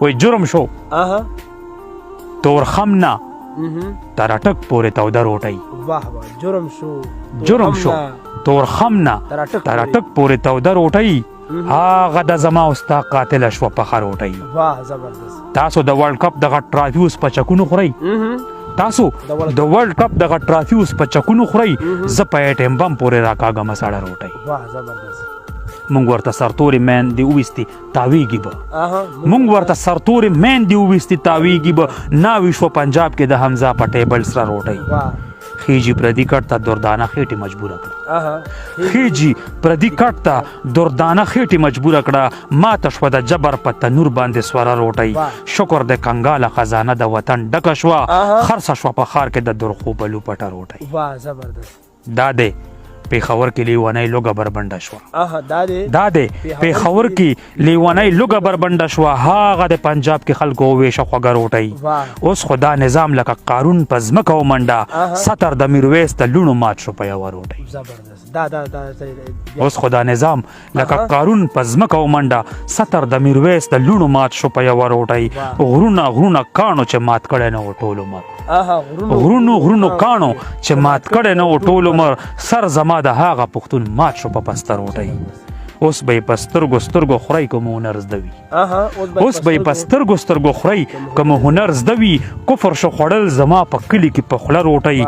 وای جرم شو اها تورخم نه تر اټک پورې توده روټۍ واه واه جرم شو تورخم نه تر اټک پورې توده روټۍ هغه د زما او ستا قاتله شوه پخه روټۍ واه زبردست تاسو د ورلډ کپ دغه ټرافي اوس په چکونو خورئ تاسو د ورلډ کپ دغه ټرافي اوس په چکونو خورئ زه په ایټم بم پورې راکاږم ساړه روټۍ واه زبردست مونږ ورته سرتورې میندې وویستې تاویږي به مونږ ورته سرتورې میندې وویستې تاویږي به ناوي شوه پنجاب کې د حمزه په ټیبل سره روټۍ خیجی پردی کټ ته دردانه خېټې مجبوره کړه خیجی پردی کټ ته دردانه خېټې مجبوره کړه ماته شوه د جبر په تنور باندې سوره روټۍ شکر د کنګاله خزانه د وطن ډکه شوه خرڅه شوه په ښار کې د درخو بلو پټه روټۍ دا دی پیښور کې لیونی لوګه بربنډه شوه دا دی پیښور کې لیونی لوګه بربنډه شوه هغه د پنجاب کې خلکو وویشه خوږه روټۍ اوس خو دا نظام لکه قارون په ځمکه ومنډه ستر د میرویس د لوڼو مات شو په یوه روټۍ اوس خو دا نظام لکه قارون په ځمکه ومنډه ستر د میرویس د لوڼو مات شو په یوه روټۍ غرونه کاڼو چې مات کړی نه و ټول عمر غرونو کاڼو چې مات کړی نه و ټول عمر سر زما د هغه پښتون مات شو په پسته روټۍ اوس به یې په سترګو خورئ که مو هنر زده وي اوس به یې په سترګو خورئ که مو هنر زده وي کفر شو خوړل زما په کلي کې په خوله روټۍ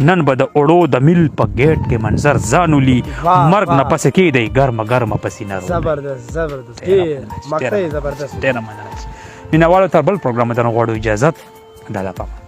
نن به د اوړو د میل په ګیټ کې منظر ځان ولي مرګ نه پسې کېدی ګرمه پسینه روټۍ ډېره مننه مینهوالو تر بل پروګرام ته نه غواړو اجازت دا ده پاپا